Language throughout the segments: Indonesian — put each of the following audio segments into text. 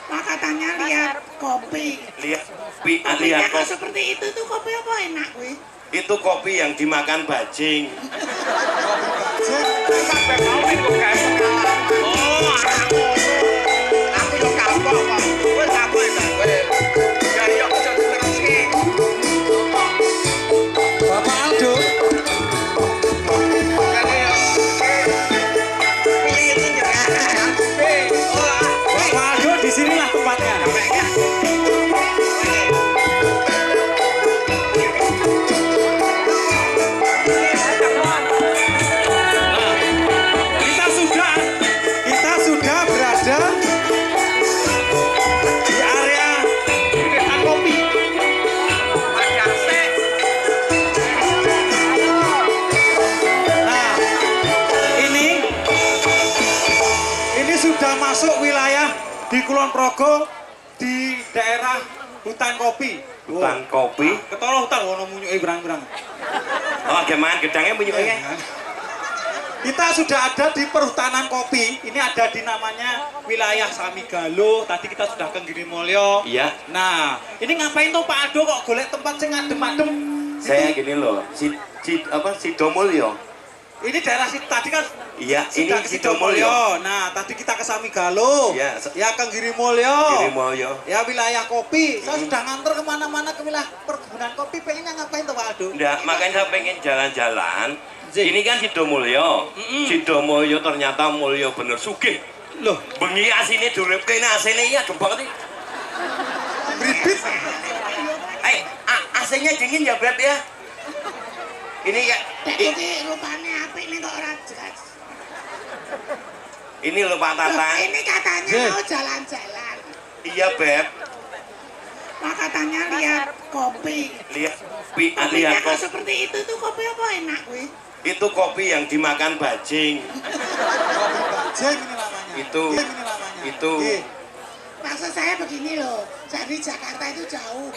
Wah, katanya lihat kopi. Lihat Kok kopi. seperti itu tuh kopi apa enak weh? Itu kopi yang dimakan bajing. Bapak Aldo, Bapak Aldo di sinilah tempatnya. Kita sudah berada di area kopi. Nah, ini sudah masuk wilayah di Kulon Progo di daerah hutan kopi. Hutan kopi. Ketara hutan wono munyuke berang-berang. Oh, gimana gedangnya bunyinya? Kita sudah ada di perhutanan kopi. Ini ada di namanya wilayah Samigalo. Tadi kita sudah ke Girimulyo. Iya. Nah, ini ngapain tuh Pak Ado kok golek tempat sing adem-adem? Saya gini loh, Sidomulyo. Ini daerah tadi kan Iya, ini sudah ke Sidomulyo. Nah, tadi kita ke Samigalo. Iya. Ya ke Girimulyo. Girimulyo. Ya wilayah kopi. Saya sudah nganter kemana-mana ke wilayah perkebunan kopi. Pengennya ngapain tuh Pak Ado? Nggak, makanya saya pengen jalan-jalan. Zee. Ini kan Sidomulyo. Sidomulyo ternyata mulyo bener sugih. Loh, Bengi asine duripke asine iya adem banget iki. bribit. AC-nya dingin ya, Beb ya. Ini ya, Dek iki rupane apik nih kok ora jelas. ini loh Pak Loh, Tatang. ini katanya Zee. mau jalan-jalan. Iya, Beb. Wah, katanya lihat kopi. Lihat Kopinya kok kopi. seperti itu tuh kopi apa enak weh? Itu kopi yang dimakan bajing. Bajing ini namanya. Itu. Ini namanya. Itu. Oke. Maksud saya begini loh, dari Jakarta itu jauh.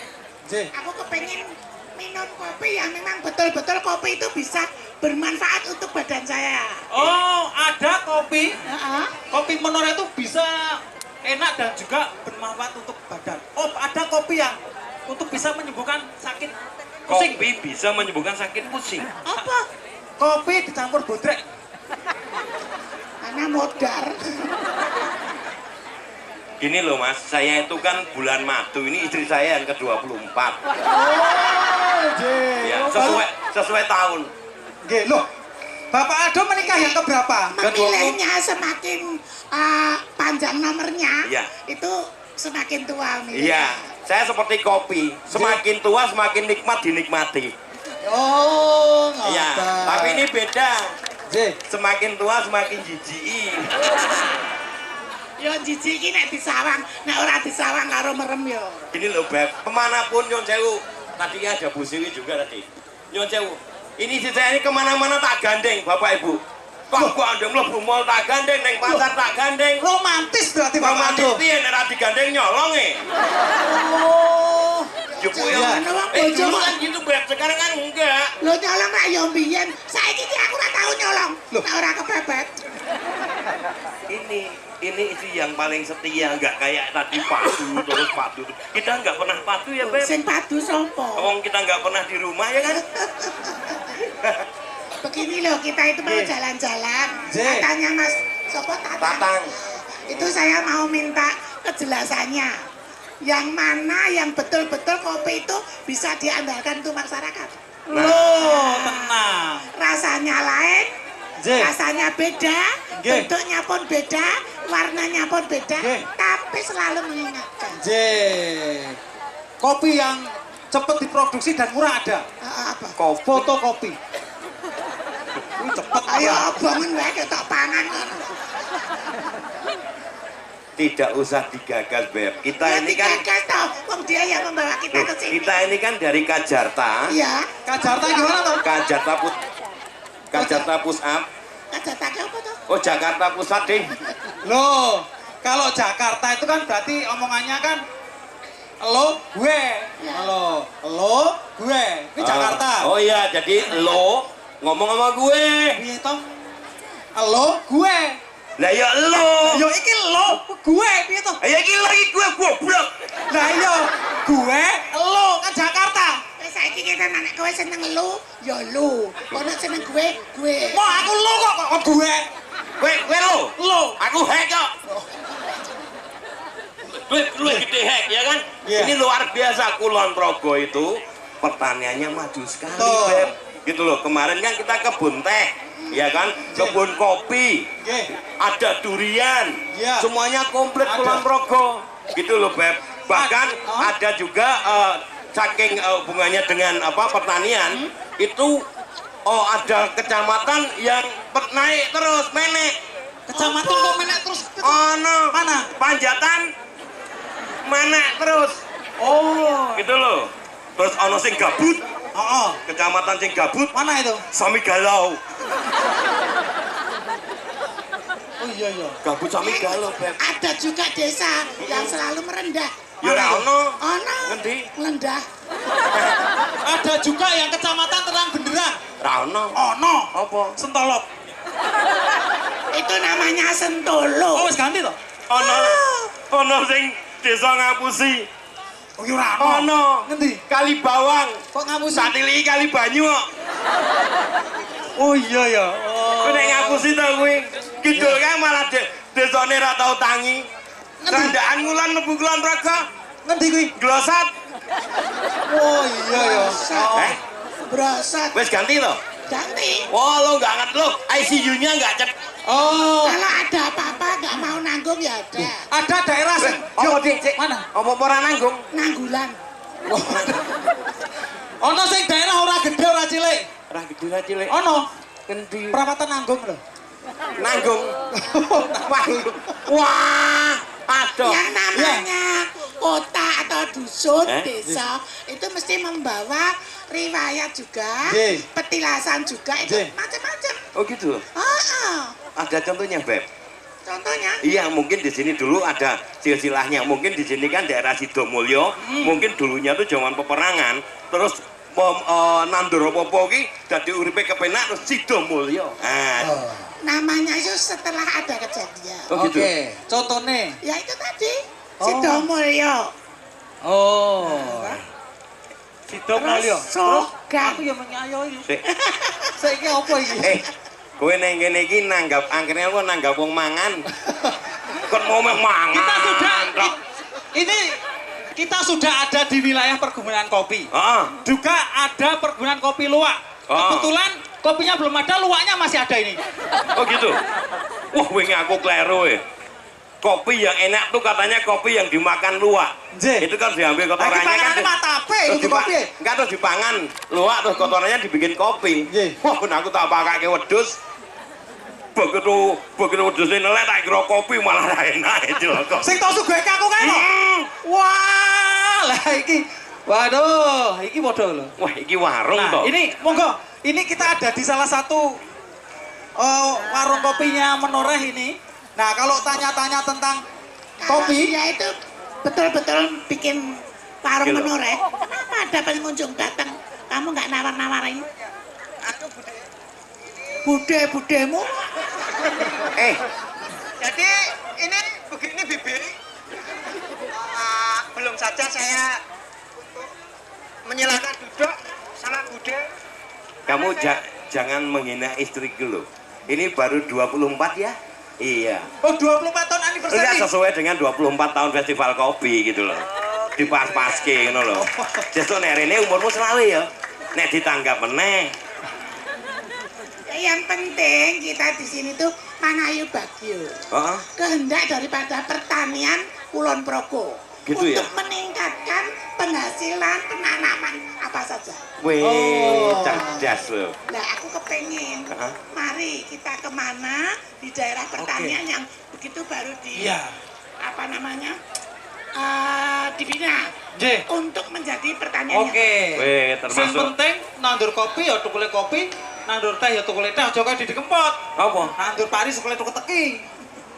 Zee. Aku kepengen minum kopi yang memang betul-betul kopi itu bisa bermanfaat untuk badan saya. Oh, ada kopi. Heeh. Kopi menor itu bisa enak dan juga bermanfaat untuk badan. Oh, ada kopi yang untuk bisa menyembuhkan sakit pusing. Kopi bisa menyembuhkan sakit pusing. Apa? Kopi dicampur bodrek. Karena modar. Gini loh Mas, saya itu kan bulan madu, ini istri saya yang ke-24. Oh, Ya, sesuai tahun. Nggih, loh. Bapak Ado menikah yang keberapa? Memilihnya semakin panjang nomornya, Iya. itu semakin tua milihnya. Iya, saya seperti kopi, semakin tua semakin nikmat dinikmati. Oh, Iya, tapi ini beda. Zee. Semakin tua semakin jijik. Yo jijik iki nek disawang, nek ora disawang karo merem yo. Ini loh Beb, kemanapun Nyon Sewu, tadi ada Bu Siwi juga tadi. Nyon Sewu, ini si saya ini kemana-mana tak gandeng Bapak Ibu. Kok gua andeng mlebu mall tak gandeng, neng pasar tak gandeng. Romantis berarti Bapak Romantis Ado. piye nek ra digandeng nyolong e. Oh. Jupu Jangan ya. wong bojo Dulu kok. kan gitu Beb, sekarang kan enggak. Lo nyolong rak yo mbiyen. Saiki iki aku ora tau nyolong. Loh. Nek ora kepepet. Ini istri yang paling setia, nggak kayak tadi padu terus padu. Kita nggak pernah padu ya Beb. Sing padu sapa? Wong kita nggak pernah di rumah ya kan. Begini loh, kita itu mau jalan-jalan. Zee. Katanya Mas Sopo Tatang. Itu saya mau minta kejelasannya. Yang mana yang betul-betul kopi itu bisa diandalkan untuk masyarakat. Loh, tenang. Rasanya lain, Zee. rasanya beda, Nggih. bentuknya pun beda, warnanya pun beda, Nggih. tapi selalu mengingatkan. Zee. Kopi yang cepat diproduksi dan murah ada. Apa? Fotokopi. Ini cepet. Ayo bangun wae ketok pangan ngono. Tidak usah digagas Beb. Kita Ya, ini kan digagas toh, wong dia yang membawa kita ke sini. kita ini kan dari Kajarta. Iya, Kajarta gimana tuh? Kajarta push up. Kajarta apa tuh? Oh Jakarta Pusat deh. Loh, kalau Jakarta itu kan berarti omongannya kan lo gue. Lo gue. Ini Jakarta. Oh iya, jadi lo ngomong sama gue. Piye toh? Lo gue. Lah ya lo. Yo iki lo, gue piye to? Ya iki lagi gue goblok. Lah iya, gue lo kan Jakarta. Wis saiki kita nek kowe seneng lu, ya lu. Ono seneng gue. Mau aku lo kok gue. Kowe lo. Lo. Aku hack kok. Lu gede hack ya kan? Iya. Ini luar biasa Kulon Progo itu pertaniannya maju sekali, Betul. Beb. Gitu loh. Kemarin kan kita kebun teh, ya kan? Kebun kopi. Nggih. Ada durian. Iya. Semuanya komplit Ada. Kulon Progo. Gitu loh, Beb. Bahkan Oh. ada juga saking hubungannya dengan pertanian itu ada kecamatan yang naik terus menek. Kecamatan kok menek terus. No. Mana? Panjatan mana terus Oh. gitu loh. Terus ono sing gabut, Oh. kecamatan sing gabut Mana itu? sami galau. Oh iya. Gabut sami galau, Beb. Ada juga desa yang selalu merendah. Ya ora ono. Ono. Ngendi? Merendah. Ada juga yang kecamatan terang benderang. Ra ono. Ono. Apa? Sentolop. Itu namanya Sentolo. Oh wis ganti to? Ono sing desa Ngapusi. Oh iya ora Ono. Ngendi? Kali Bawang. Kok ngapusi? Satili Kali Banyu kok. Oh iya ya. Oh. Kowe nek Ngapusi to kuwi. Kidul kan malah desane ra tau tangi. Ngendi? Randaan Ngulon mlebu Kulon Progo. Ngendi kuwi? Glosat. Oh iya ya. Eh, Brosot. wis ganti to? Ganti. Oh, lo nggak ngerti lo, ICU-nya nggak cek. Oh. Kalau ada apa-apa nggak mau nanggung ya ada. Ada daerah sing Apa dik, cek? Mana? Apa ora nanggung? Nanggulan. Ono sing daerah ora gede ora cilik. Ora gede ra cilik. Ono. Kendi. Perawatan nanggung lho. Nanggung. Wah, aduh. Yang namanya kota atau dusun, Eh? desa itu mesti membawa riwayat juga, Nggih. petilasan juga, itu Nggih. macam-macam. Oh gitu. Ada contohnya, Beb. Contohnya, Iya, mungkin di sini dulu ada silsilahnya. Mungkin di sini kan daerah Sidomulyo. Mungkin dulunya tuh zaman peperangan. Terus nandur apa-apa ki dadi uripe kepenak terus Sidomulyo. Nah, namanya itu setelah ada kejadian. oh gitu. Oke. Contohnya. Ya itu tadi, Oh. Sidomulyo. Oh. Sidomulyo. Terus Sogan. Aku ya menyayoi. Sik. Saiki apa iki? Kowe neng kene iki nanggap angkene kok nanggap wong mangan. Kon mau meh mangan. Kita sudah tok. ini kita sudah ada di wilayah perkebunan kopi. Heeh. Juga ada perkebunan kopi luwak. Oh. Kebetulan kopinya belum ada, luwaknya masih ada ini. Oh gitu. Wah, wingi aku kleru ya. Kopi yang enak tuh katanya kopi yang dimakan luwak. Nggih. Itu kan diambil kotorannya kan. panganane matape terus iki kopi. enggak terus dipangan luwak terus kotorannya dibikin kopi. Nggih. Wah, aku tak pakake wedhus. Begitu wedhusnya nelek tak kira kopi malah ra enak itu kok. Sing tau sugihke aku kae lho. Wah, lah iki. Waduh, iki padha lho. Wah, iki warung Nah, toh. ini monggo. Ini kita ada di salah satu warung kopinya Menoreh ini. Nah, kalau tanya-tanya tentang kopi, Ya itu betul-betul bikin warung Gitu. menoreh. Kenapa ada pengunjung datang, kamu nggak nawar-nawarin? Bude-budemu? Jadi ini begini Bibi, belum saja saya untuk menyilakan duduk sama Bude. Kamu jangan menghina istriku loh. Ini baru 24 ya? Iya. oh 24 tahun Enggak anniversary. sesuai dengan 24 tahun festival kopi gitu loh. Dipas-paske ngono loh. Sesuk nek rene umurmu selawe ya. Nek ditanggap meneh. Yang penting kita di sini tuh mangayu bagyo. Heeh. Kehendak daripada pertanian Kulon Progo. Gitu ya? Untuk meningkatkan penghasilan penanaman apa saja. Wih, Oh. cerdas loh. Nah, aku kepengen, Hah? mari kita kemana di daerah pertanian yang begitu baru di Iya. apa namanya dibina Nggih. untuk menjadi pertanian Oke. Wih, Sing termasuk penting nandur kopi ya tukule kopi, nandur teh ya tukule teh, aja kaya didikempot. apa? Nandur pari tukule tuku teki.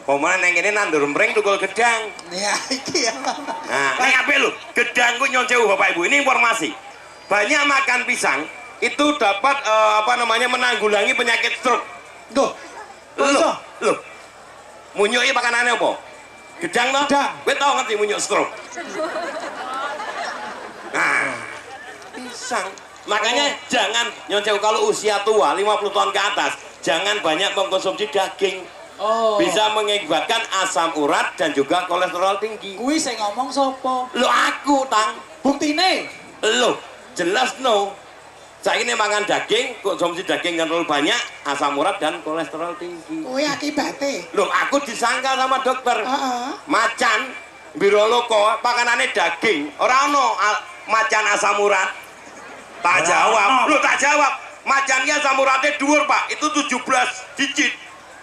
Pemane neng kene nandur mreng tukul gedang. Ya iki ya. Nah, nek apik lho, gedang ku nyon sewu Bapak Ibu. Ini informasi. Banyak makan pisang itu dapat menanggulangi penyakit stroke. Duh. Loh, loh. Munyuk iki pakanane apa? Gedang toh? Gedang. Kowe tau ngerti munyuk stroop? Nah, pisang. Makanya jangan nyoncew kalau usia tua 50 tahun ke atas, jangan banyak mengkonsumsi daging. Oh. Bisa mengakibatkan asam urat dan juga kolesterol tinggi. Kuwi sing ngomong sapa? Lo aku tang, Buktine? lo jelas no. Saya ini makan daging, konsumsi daging yang terlalu banyak, asam urat dan kolesterol tinggi. Kuwi akibate. Loh, aku disangka sama dokter. Heeh. Macan, biroloko, pakanannya daging. Orang no macan asam urat. Tak jawab, lo tak jawab. Macannya asam uratnya dhuwur, Pak. Itu 17 digit.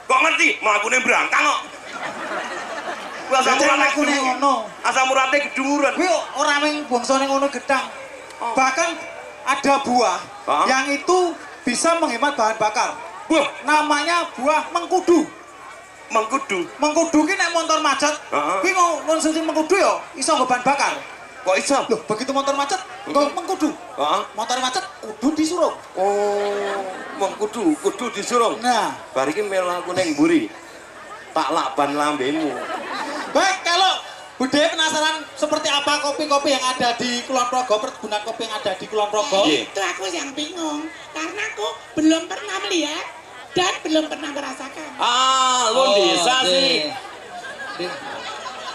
Kok ngerti? Melakukannya berangkang kok. Asam Jadi uratnya mlakune gedhuwuran. ngono. Asam uratnya gedhuwuran. Kuwi ora mung bangsane ngono gedang. Oh. Bahkan ada buah Hah? yang itu bisa menghemat bahan bakar. Wah, Namanya buah mengkudu. mengkudu. Mengkudu ki nek motor macet, Heeh. kuwi konsumsi mengkudu ya iso nggo bahan bakar. Kok iso? Loh, begitu motor macet, nggo mengkudu. Heeh. Motor macet kudu disuruh. Oh, kudu disuruh. Nah, Bariki melaku neng buri. Tak lakban lambemu. baik kalau Budaya penasaran seperti apa kopi-kopi yang ada di Kulon Progo, perkebunan kopi yang ada di Kulon Progo? Iya. Itu aku yang bingung karena aku belum pernah melihat dan belum pernah merasakan. Ah, lu desa sih.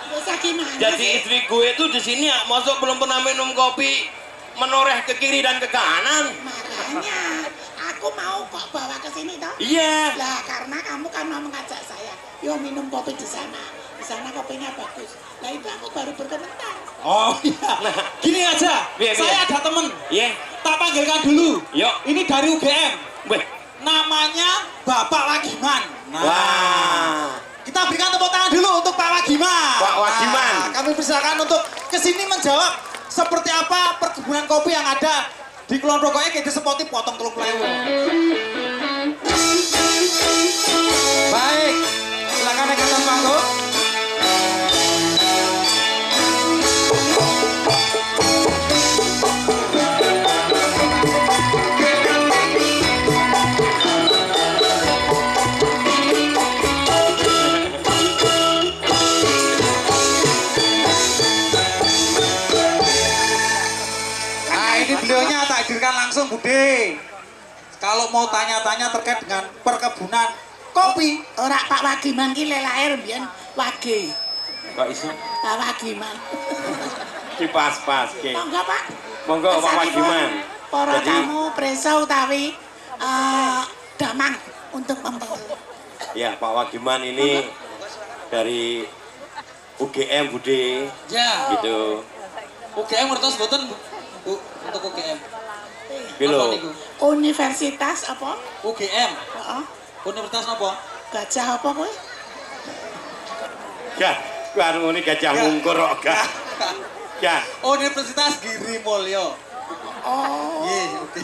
Desa gimana Jadi sih? istri gue itu di sini ya, masuk belum pernah minum kopi menoreh ke kiri dan ke kanan. Makanya aku mau kok bawa ke sini toh. Iya. Lah karena kamu kan mau mengajak saya, yuk minum kopi di sana. Di sana kopinya bagus. Nah itu aku baru berkomentar. Oh iya. Gini aja, Iya, saya iya. ada temen. Iya. Tak panggilkan dulu. Yuk. Ini dari UGM. Weh. Namanya Bapak Wagiman. Nah, Wah. kita berikan tepuk tangan dulu untuk Pak Wagiman. Pak Wagiman. Nah, kami persilakan untuk kesini menjawab seperti apa perkebunan kopi yang ada di Kulon Progo. Kita sepoti potong teluk lewu. Baik, silakan naik ke atas panggung. Nah, ini beliaunya tak hadirkan langsung, Bude. Kalau mau tanya-tanya terkait dengan perkebunan kopi, Ora Pak Wagiman ki lahir mbiyen Wage. Kok iso? Pak Wagiman. Dipas-pas ke. Monggo Pak. Monggo Pak Kesanipun Wagiman. Para Jadi- tamu presa utawi damang untuk membantu. Ya, Pak Wagiman ini dari UGM Bude ya. gitu. UGM ngertos boten Bu, untuk UGM. Bilo. Apa niku? Universitas apa? UGM. Heeh. Universitas apa? Gajah apa kowe? Ya, baru ini gajah mungkur kok gak. Ya, Universitas Giri Mulyo. Oh. Iya, oke.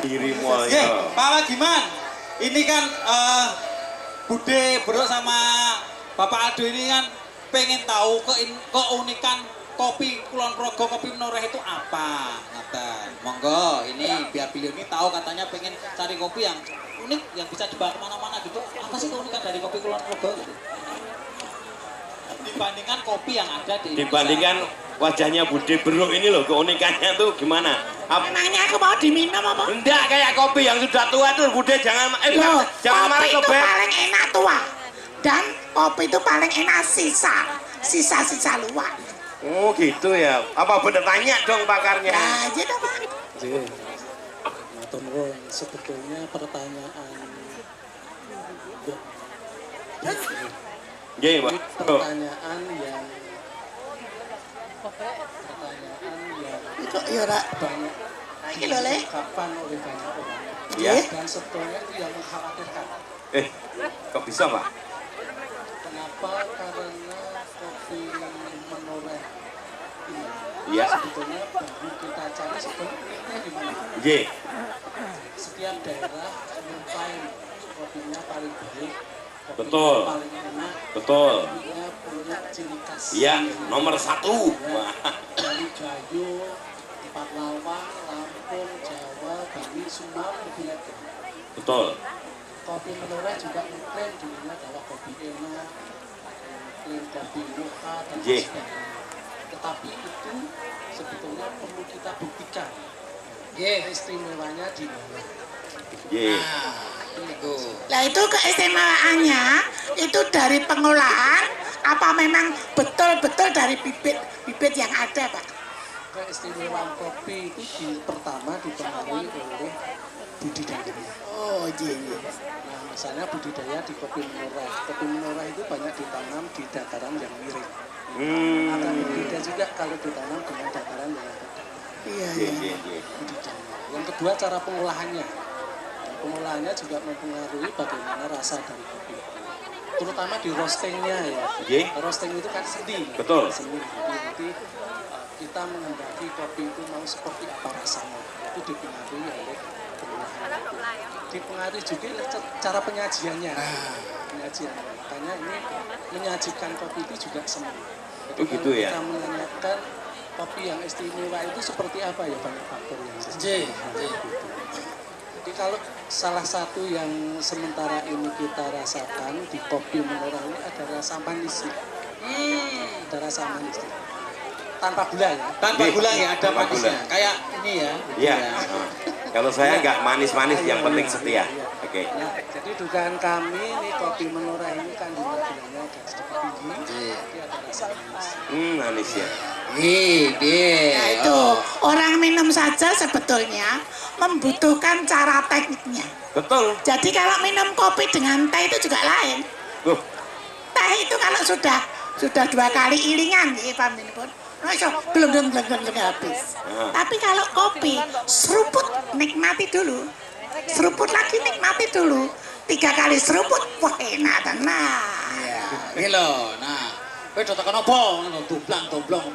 dirimu Oke, ya. Pak Wagiman. Ini kan Bude bro sama Bapak Aldo ini kan pengen tahu keunikan kopi Kulon Progo, kopi menoreh itu apa? Ngaten. Monggo, ini biar beliau ini tahu katanya pengen cari kopi yang unik yang bisa dibawa kemana-mana gitu. Apa sih keunikan dari kopi Kulon Progo? Gitu? Dibandingkan kopi yang ada di Indonesia. Dibandingkan wajahnya Bude Bro ini loh, keunikannya tuh gimana? Memangnya aku mau diminum apa? Enggak kayak kopi yang sudah tua tuh Bude jangan Loh, jangan marah kopi ke itu Beb. paling enak tua. Dan kopi itu paling enak sisa luar. Oh gitu ya. Apa bener tanya dong pakarnya? Nah, aja dah Pak. Matur nuwun, sebetulnya pertanyaan Nggih, Pak. Oh. pertanyaan yang Itu ya ora. banyak Iki lho, Le. kapan oleh banyak orang Ya. dan sebetulnya itu yang mengkhawatirkan. Kok bisa, Pak? Kenapa? Karena kopi menoreh ini Iya. sebetulnya baru kita cari sebenarnya di mana. Nggih. Setiap daerah mengklaim kopinya paling baik, kopinya Betul. paling enak, Betul. kopinya punya ciri khas. Iya, nomor 1. Ya, Wah. dari Gayo, Empat Lawang, Lampung, Jawa, Bali, Sumatera, lebih lagi. Betul. Kopi menoreh juga mengklaim dirinya bahwa kopi enak, iklim kopi Mocha dan Nggih. sebagainya. Tetapi itu sebetulnya perlu kita buktikan istimewanya di mana. Nggih. Nah itu keistimewaannya itu dari pengolahan apa memang betul-betul dari bibit yang ada Pak? Keistimewaan kopi itu pertama dipengaruhi oleh budidaya. Oh iya. Nah, misalnya budidaya di kopi Menora. Kopi Menora itu banyak ditanam di dataran yang miring. Akan berbeda juga kalau ditanam dengan dataran yang rendah. Iya. Budidaya. Yang kedua cara pengolahannya. Nah, pengolahannya juga mempengaruhi bagaimana rasa dari kopi. Terutama di roastingnya ya. Nggih. Roasting itu kan seni. Betul. Seni. Jadi nanti kita menghendaki kopi itu mau seperti apa rasanya. Itu dipengaruhi oleh pengolahan. Dipengaruhi juga oleh cara penyajiannya. Penyajiannya. Makanya ini menyajikan kopi itu juga seni. Jadi Oh, gitu kalau ya? kita menanyakan kopi yang istimewa itu seperti apa ya banyak faktor yang istimewa. Jadi kalau salah satu yang sementara ini kita rasakan di kopi Menora ini ada rasa manis. Ada rasa manis. Tanpa gula ya. Tanpa Nggih. gula ya, ada Tanpa manisnya. gula. Kayak ini ya. Iya. Kalau saya nggak manis-manis, yang penting setia. Oke. Nah, jadi dugaan kami ini kopi Menora ini kandungan gulanya agak sedikit tinggi. Tapi ada rasa manis. Manis ya. Nah itu orang minum saja sebetulnya membutuhkan cara tekniknya. Betul. Jadi kalau minum kopi dengan teh itu juga lain. Loh, Teh itu kalau sudah 2 kali ilingan ya paminipun. Belum habis. Tapi kalau kopi seruput nikmati dulu. Seruput lagi nikmati dulu. 3 kali seruput wah enak tenan. Ini loh, nah. Kowe do tekan apa? Ngono doblang-doblong.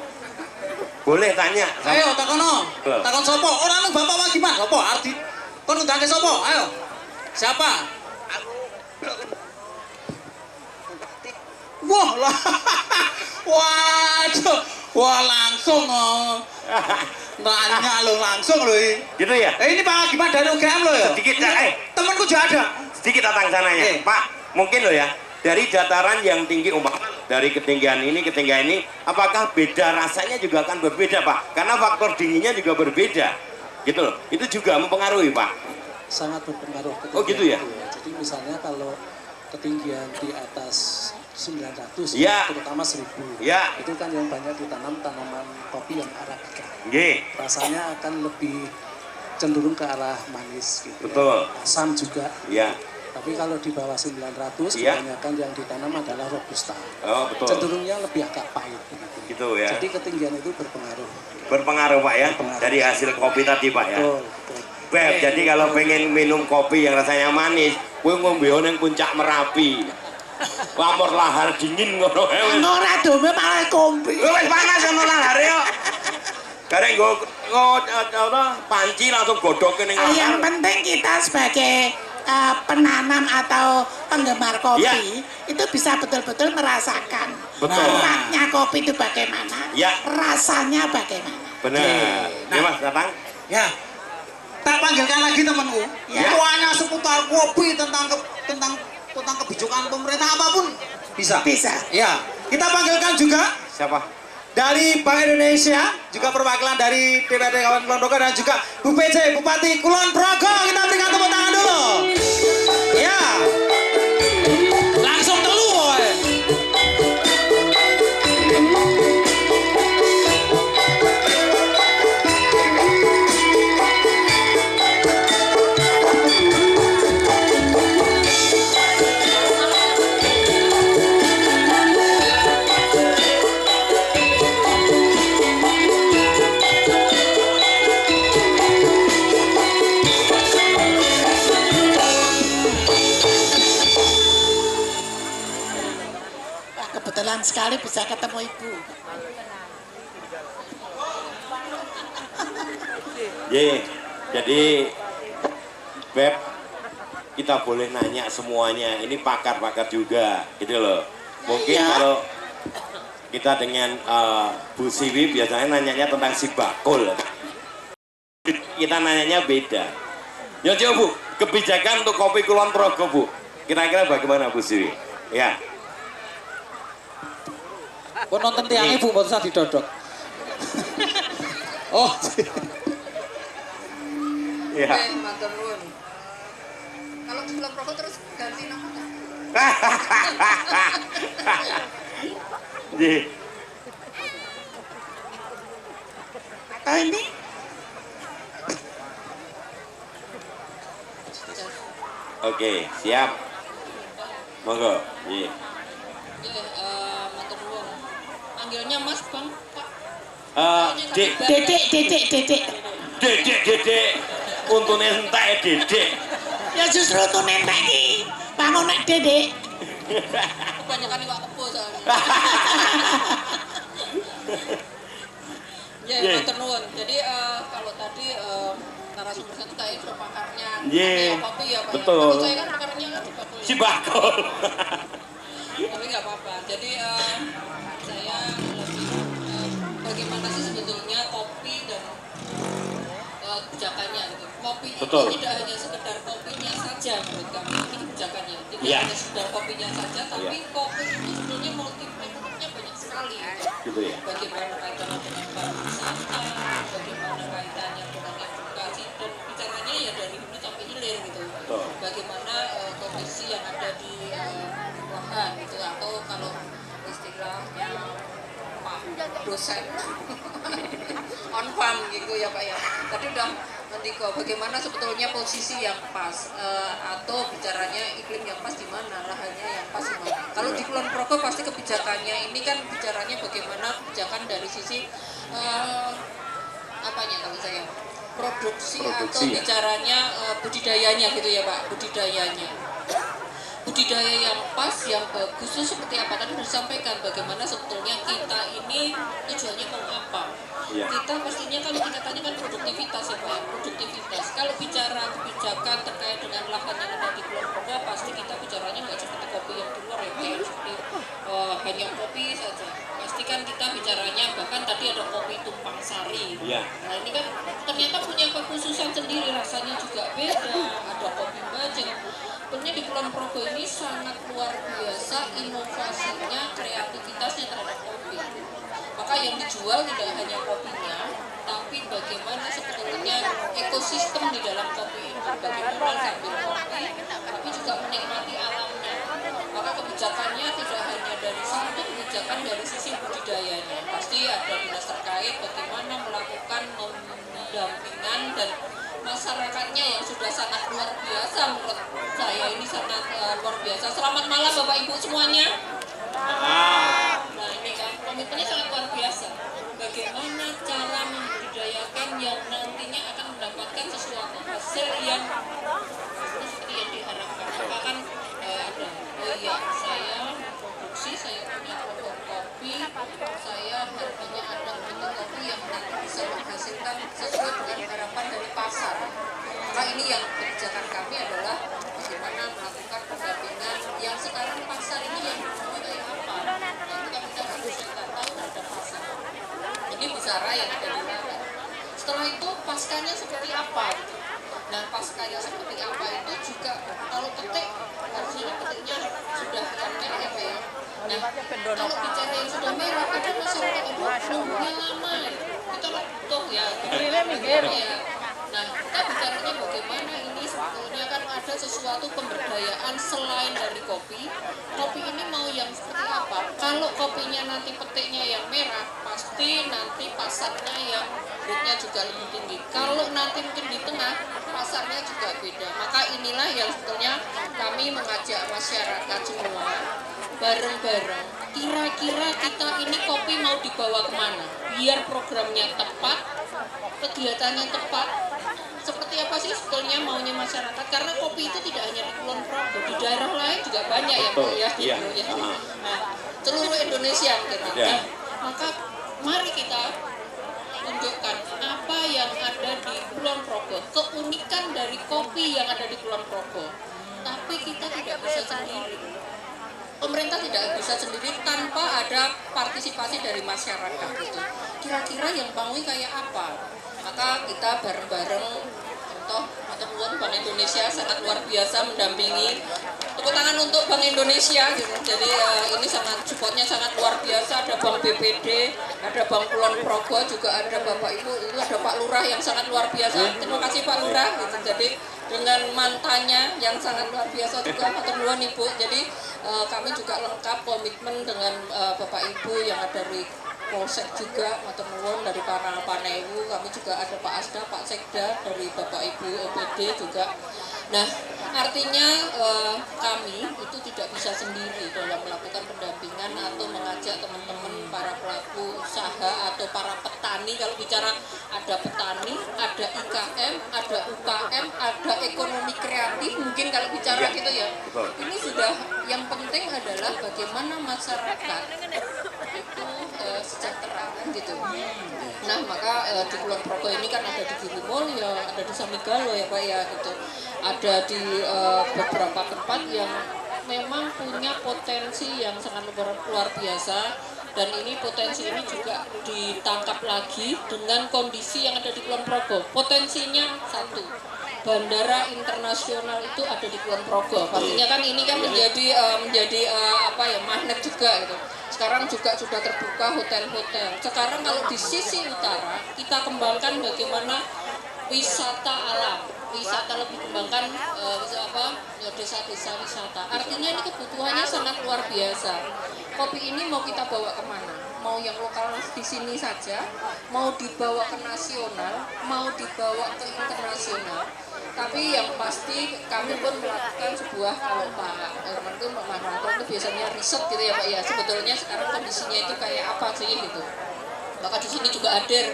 boleh tanya. Ayo takono. Loh. Takon sapa? Ora nang Bapak Wagiman, sapa? Ardi. Kon undangke sapa? Ayo. Siapa? Wah lah. Waduh. Wah langsung nanya lo langsung lo ini. Gitu ya? Ini Pak Wagiman dari UGM lo ya? Sedikit, Temanku juga ada. sedikit datang sananya. Pak, mungkin loh ya, dari dataran yang tinggi dari ketinggian ini, apakah beda rasanya juga akan berbeda Pak? Karena faktor dinginnya juga berbeda. Gitu loh, itu juga mempengaruhi Pak. Sangat berpengaruh ketinggian. Oh, gitu ya? Itu. Jadi misalnya kalau ketinggian di atas 900, Ya. terutama 1000, Ya. itu kan yang banyak ditanam tanaman kopi yang arabica. Nggih, Rasanya akan lebih cenderung ke arah manis gitu. betul. Ya. Asam juga. Ya, Tapi kalau di bawah 900, Ya. kebanyakan yang ditanam adalah robusta. oh betul. Cenderungnya lebih agak pahit. Begitu. Gitu ya. Jadi ketinggian itu berpengaruh. Berpengaruh Pak ya, Berpengaruh. dari hasil kopi tadi Pak ya. Betul, betul. Beb, jadi kalau pengen minum kopi yang rasanya manis, kowe ngombe yang puncak Merapi. Lamor lahar dingin ngono ae. Ora dome malah kompi. Wis panas ngono lahare yo. Karek panci langsung godoke ning Yang lahar. penting kita sebagai penanam atau penggemar kopi Ya. itu bisa betul-betul merasakan Betul. manfaatnya kopi itu bagaimana, Ya. rasanya bagaimana. Benar. Ya Mas, datang. Ya. Tak panggilkan lagi temanku. Ya. Semuanya seputar kopi tentang kebijakan pemerintah apapun bisa. Bisa. Ya. Kita panggilkan juga Siapa? dari Bank Indonesia, juga perwakilan dari DPRD Kabupaten Kulon Progo dan juga Bu PJ Bupati Kulon Progo. Kita berikan tepuk tangan dulu. Ya. Langsung telu woy. Wah, kebetulan sekali bisa ketemu ibu. Ye, jadi Beb, kita boleh nanya semuanya. Ini pakar-pakar juga, gitu loh. Mungkin Iya. kalau kita dengan Bu Siwi biasanya nanyanya tentang si bakul. Kita nanyanya beda. Ya coba Bu, kebijakan untuk kopi Kulon Progo Bu. Kira-kira bagaimana Bu Siwi? Ya, Kok nonton tiang ibu mau usah didodok. Oh. Ya. Oke, matur nuwun. Kalau di Kulon Progo terus ganti nama nggak? Nggih. Atau ini Oke, siap. Monggo. Nggih. Matur nuwun. Panggilnya Mas Bang, Pak. Dik, dedek. dedek. Untune entek dedek. Ya justru tuh nentek iki. Bangun nek dedek. Kebanyakan iwak kebo soalnya. Ya, Nggih. matur nuwun. Jadi kalau tadi narasumber satu kayak itu pakarnya Nggih, kopi ya Pak. betul. Kalau saya kan pakarnya kan di bakul. Si bakul. Tapi nggak apa-apa. Jadi saya lebih bagaimana sih sebetulnya kopi dan kebijakannya gitu. Kopi Betul. itu tidak hanya sekedar kopinya saja menurut kami, ini kebijakannya. Tidak Iya. hanya sekedar kopinya saja, tapi Iya. kopi itu sebetulnya multi-bentuknya banyak sekali. Gitu ya. Bagaimana kaitannya dengan pariwisata, bagaimana kaitannya dengan edukasi, dan bicaranya ya dari hulu sampai hilir gitu. Betul. Bagaimana kondisi yang ada di lahan gitu, atau kalau istilahnya Pak dosen on farm gitu ya Pak ya. Tadi udah nanti kok bagaimana sebetulnya posisi yang pas atau bicaranya iklim yang pas di mana, lahannya yang pas di mana. Kalau di Kulon Progo pasti kebijakannya ini kan bicaranya bagaimana kebijakan dari sisi apanya kalau saya produksi atau Produksi, ya. bicaranya budidayanya gitu ya Pak, budidaya yang pas, yang bagus itu seperti apa? Tadi sudah disampaikan bagaimana sebetulnya kita ini tujuannya mau apa. Iya. Kita pastinya kan tingkatannya kan produktivitas ya Pak, produktivitas. Kalau bicara kebijakan terkait dengan lahan yang ada di Kulon Progo, pasti kita bicaranya nggak seperti kopi yang di luar ya Pak, yang seperti hanya kopi saja. Pasti kan kita bicaranya, bahkan tadi ada kopi tumpang sari. Iya. Nah ini kan ternyata punya kekhususan sendiri, rasanya juga beda, ada kopi bajeng. Sebenarnya di Kulon Progo ini sangat luar biasa inovasinya, kreativitasnya terhadap kopi. Maka yang dijual tidak hanya kopinya, tapi bagaimana sebetulnya ekosistem di dalam kopi itu, bagaimana sambil kopi, tapi juga menikmati alamnya. Maka kebijakannya tidak hanya dari satu kebijakan dari sisi budidayanya, pasti ada dinas terkait bagaimana melakukan pendampingan dan masyarakatnya yang sudah sangat luar biasa menurut saya ini sangat luar biasa. Selamat malam Bapak Ibu semuanya. Nah ini kan komitmennya sangat luar biasa. Bagaimana cara membudidayakan yang nantinya akan mendapatkan sesuatu hasil yang seperti yang diharapkan. Maka kan ada, oh iya saya produksi, saya punya produk kopi, saya harganya ada untuk kopi yang nanti bisa menghasilkan sesuai dengan harapan dari pasar. Maka ini yang kebijakan kami adalah bagaimana melakukan pendampingan yang sekarang pasar ini yang kayak apa. Nah, itu kan kita harus tahu terhadap pasar. Ini bicara yang ada di lahan. Setelah itu paskanya seperti apa gitu. Nah paskanya seperti apa itu juga kalau petik harusnya petiknya sudah yang merah ya Pak ya. Nah kalau bicara yang sudah merah ada masyarakat itu nunggunya lama ya. Kita butuh ya. Ya. Nah kita bicaranya bagaimana ini sebetulnya kan ada sesuatu pemberdayaan selain dari kopi. Kopi ini mau yang seperti apa? Kalau kopinya nanti petiknya yang merah, pasti nanti pasarnya yang rate-nya juga lebih tinggi. Kalau nanti mungkin di tengah, pasarnya juga beda. Maka inilah yang sebetulnya kami mengajak masyarakat semua bareng-bareng. Kira-kira kita ini kopi mau dibawa kemana? Biar programnya tepat, kegiatannya tepat. Seperti apa sih sebetulnya maunya masyarakat? Karena kopi itu tidak hanya di Kulon Progo, di daerah lain juga banyak ya Pak ya. Iya. Gitu, ya. Nah, seluruh Indonesia mungkin. Ya. Nah, maka mari kita tunjukkan apa yang ada di Kulon Progo, keunikan dari kopi yang ada di Kulon Progo. Tapi kita tidak bisa sendiri. Pemerintah tidak bisa sendiri tanpa ada partisipasi dari masyarakat gitu. Kira-kira yang mau kayak apa? Maka kita bareng-bareng contoh Bank Indonesia sangat luar biasa mendampingi tepuk tangan untuk Bank Indonesia gitu. Jadi ini sangat supportnya sangat luar biasa. Ada Bank BPD, ada Bank Kulon Progo, juga ada Bapak Ibu, itu ada Pak Lurah yang sangat luar biasa. Terima kasih Pak Lurah gitu. Jadi dengan mantannya yang sangat luar biasa juga, matur nuwun Ibu. Jadi kami juga lengkap komitmen dengan Bapak Ibu yang ada dari Polsek juga, matur nuwun dari para Panewu, kami juga ada Pak Asda, Pak Sekda dari Bapak Ibu OPD juga. Nah, artinya kami itu tidak bisa sendiri dalam melakukan pendampingan atau mengajak teman-teman para pelaku usaha atau para petani. Kalau bicara ada petani, ada IKM, ada UKM, ada ekonomi kreatif, mungkin kalau bicara gitu ya. Ini sudah yang penting adalah bagaimana masyarakat itu sejahtera gitu. Nah, maka di Kulon Progo ini kan ada di Girimulyo, ada di Samigalo ya Pak ya gitu. Ada di beberapa tempat yang memang punya potensi yang sangat luar biasa, dan ini potensi ini juga ditangkap lagi dengan kondisi yang ada di Kulon Progo. Potensinya satu, bandara internasional itu ada di Kulon Progo. Pastinya kan ini kan menjadi apa ya, magnet juga gitu. Sekarang juga sudah terbuka hotel-hotel. Sekarang kalau di sisi utara kita kembangkan bagaimana wisata alam, wisata lebih kembangkan desa-desa wisata. Artinya ini kebutuhannya sangat luar biasa. Kopi ini mau kita bawa kemana? Mau yang lokal di sini saja, mau dibawa ke nasional, mau dibawa ke internasional. Tapi yang pasti kami pun melakukan sebuah, kalau Pak Herman itu Pak Manranto itu biasanya riset gitu ya Pak ya. Sebetulnya sekarang kondisinya itu kayak apa sih gitu. Maka di sini juga hadir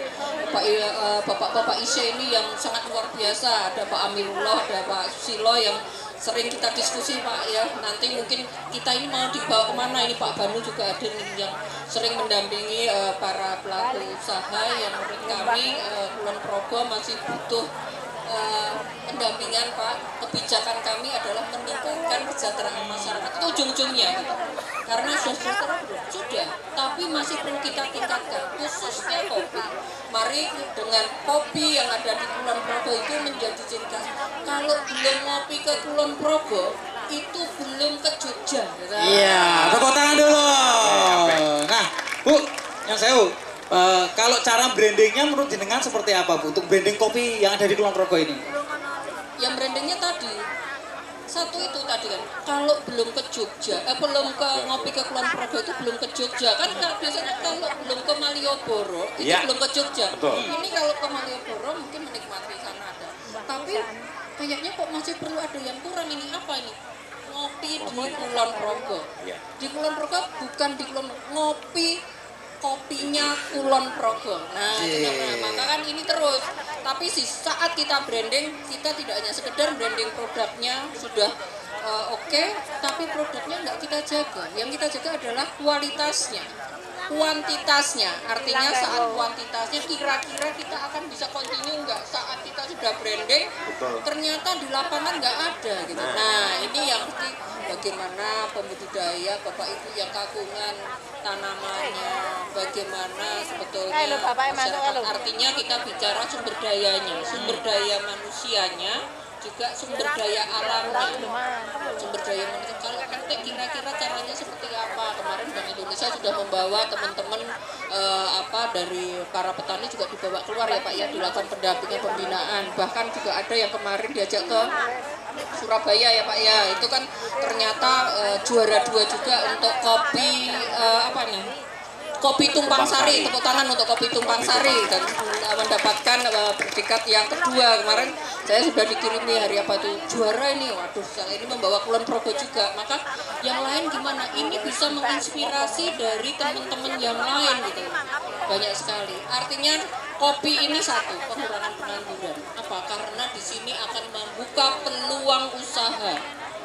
Bapak-bapak ISE ini yang sangat luar biasa. Ada Pak Amirullah, ada Pak Susilo yang sering kita diskusi Pak ya. Nanti mungkin kita ini mau dibawa kemana, ini Pak Banu juga hadir yang sering mendampingi para pelaku usaha yang menurut kami Kulon Progo masih butuh pendampingan Pak. Kebijakan kami adalah meningkatkan kesejahteraan masyarakat itu ujung-ujungnya gitu. Karena sejahtera sudah, tapi masih perlu kita tingkatkan khususnya kopi. Mari dengan kopi yang ada di Kulon Progo itu menjadi ciri khas. Kalau belum ngopi ke Kulon Progo itu belum ke Jogja gitu. Iya, tepuk tangan dulu. Nah, Bu, yang saya kalau cara brandingnya menurut jenengan seperti apa Bu untuk branding kopi yang ada di Kulon Progo ini? Yang brandingnya tadi satu itu tadi kan, kalau belum ke Jogja, belum ke ngopi ke Kulon Progo itu belum ke Jogja kan, biasanya kalau belum ke Malioboro itu belum ke Jogja. Betul. Ini kalau ke Malioboro mungkin menikmati sana ada, tapi kayaknya kok masih perlu ada yang kurang. Ini apa ini? Ngopi di Kulon Progo. Di Kulon Progo bukan di Kulon, ngopi kopinya Kulon Progo. Nah, maka kan ini terus. Tapi saat kita branding, kita tidak hanya sekedar branding produknya sudah oke, tapi produknya nggak kita jaga. Yang kita jaga adalah kualitasnya, kuantitasnya. Artinya saat kuantitasnya kira-kira kita akan bisa continue nggak saat kita sudah branding, ternyata di lapangan nggak ada gitu. Nah, ini yang mesti bagaimana pembudidaya, Bapak Ibu yang kagungan tanamannya, bagaimana sebetulnya masyarakat. Artinya kita bicara sumber dayanya, sumber daya manusianya, juga sumber daya alamnya. Sumber daya manusia, kalau nanti kira-kira caranya seperti apa? Kemarin Bank Indonesia sudah membawa teman-teman dari para petani juga dibawa keluar ya Pak ya, dilakukan pendampingan pembinaan. Bahkan juga ada yang kemarin diajak ke Surabaya ya Pak ya, itu kan ternyata juara 2 juga untuk kopi kopi Tumpang Sari. Tepuk tangan untuk kopi Tumpang Sari, dan mendapatkan predikat yang kedua. Kemarin saya sudah dikirimi hari apa tuh juara ini, waduh yang ini membawa Kulon Progo juga. Maka yang lain gimana, ini bisa menginspirasi dari teman-teman yang lain gitu, banyak sekali. Artinya kopi ini satu, pengurangan pengangguran. Apa? Karena di sini akan membuka peluang usaha.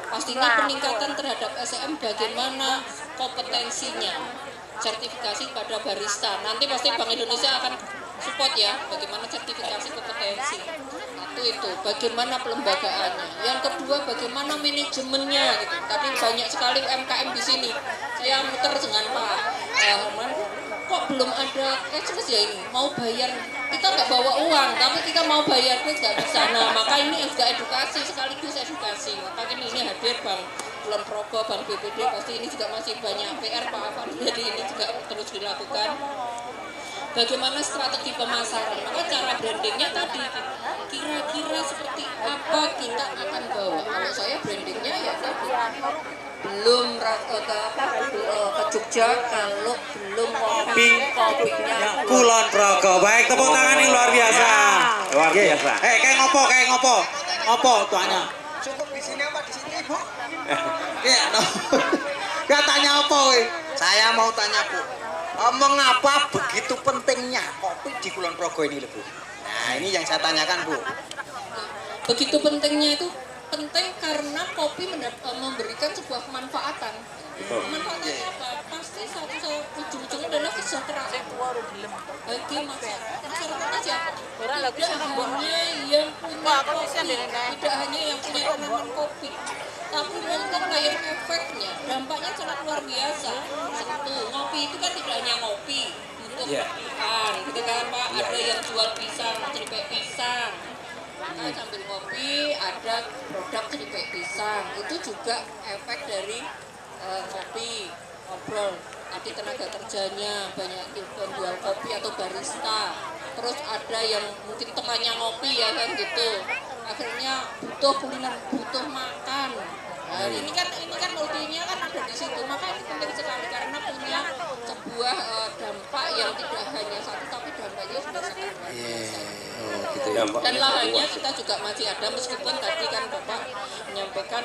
Pastinya peningkatan terhadap SDM, bagaimana kompetensinya, sertifikasi pada barista. Nanti pasti Bank Indonesia akan support ya, bagaimana sertifikasi kompetensi. Satu itu, bagaimana pelembagaannya. Yang kedua, bagaimana manajemennya gitu. Tadi banyak sekali UMKM di sini. Saya muter dengan Pak Herman, kok belum ada cashless ya ini, mau bayar, kita nggak bawa uang, tapi kita mau bayar pun nggak bisa. Nah, maka ini juga edukasi, sekaligus edukasi. Maka ini hadir Bank Kulon Progo, Bank BPD pasti ini juga masih banyak PR Pak Afan, jadi ini juga terus dilakukan. Bagaimana strategi pemasaran, maka cara brandingnya tadi kira-kira seperti apa kita akan bawa. Kalau saya brandingnya ya tadi belum ke Jogja kalau belum ngopi kopinya Kulon Progo. Baik, tepuk tangan yang luar biasa. Luar Oke. biasa. Kayak ngopo. Ngopo tuanya. Cukup di sini apa di sini, Bu? Iya, no. Gak tanya apa, weh. Saya mau tanya, Bu. Mengapa begitu pentingnya kopi di Kulon Progo ini, Bu? Nah, ini yang saya tanyakan, Bu. begitu pentingnya itu penting karena kopi memberikan sebuah kemanfaatan. Manfaatnya apa? Pasti satu ujung-ujungnya adalah kesejahteraan bagi masyarakat. Masyarakatnya siapa? Tidak hanya yang punya kopi, tidak hanya yang punya tanaman kopi, tapi multiplier efeknya, dampaknya sangat luar biasa. Satu, ngopi itu kan tidak hanya ngopi untuk makan, gitu kan Pak? Ada yang jual pisang, ceripek pisang. Maka sambil ngopi ada produk ceripek pisang. Itu juga efek dari kopi, ngobrol. Tadi tenaga kerjanya banyak penjual kopi atau barista. Terus ada yang mungkin temannya ngopi ya kan gitu. Akhirnya butuh kuliner, butuh makan. Nah, ini kan multinya kan ada di situ. Maka ini penting sekali karena punya sebuah dampak yang tidak hanya satu tapi dampaknya sudah sangat luar biasa. Dan lahannya kita juga masih ada meskipun tadi kan Bapak menyampaikan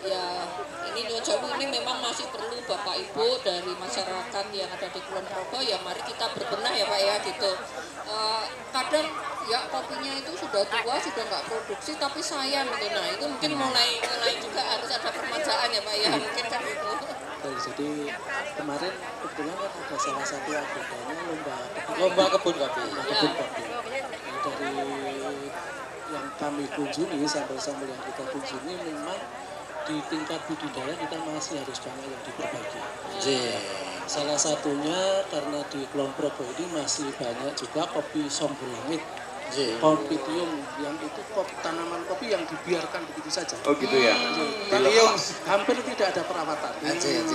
ya ini Nyuwun Sewu ini memang masih perlu Bapak Ibu dari masyarakat yang ada di Kulon Progo ya mari kita berbenah ya Pak ya gitu. Kadang ya kopinya itu sudah tua sudah nggak produksi tapi sayang gitu. Nah itu mungkin mulai juga harus ada permajaan ya Pak ya mungkin kan itu. Jadi kemarin kebetulan kan ada salah satu agendanya Lomba kebun kopi. kebun kopi. Dari yang kami kunjungi sampel-sampel yang kita kunjungi memang di tingkat budidaya kita masih harus banyak yang diperbaiki. Salah satunya karena di Kulon Progo ini masih banyak juga kopi Songgolangit, Konpitium yang itu tanaman kopi yang dibiarkan begitu saja. Oh gitu ya. Yang hampir tidak ada perawatan.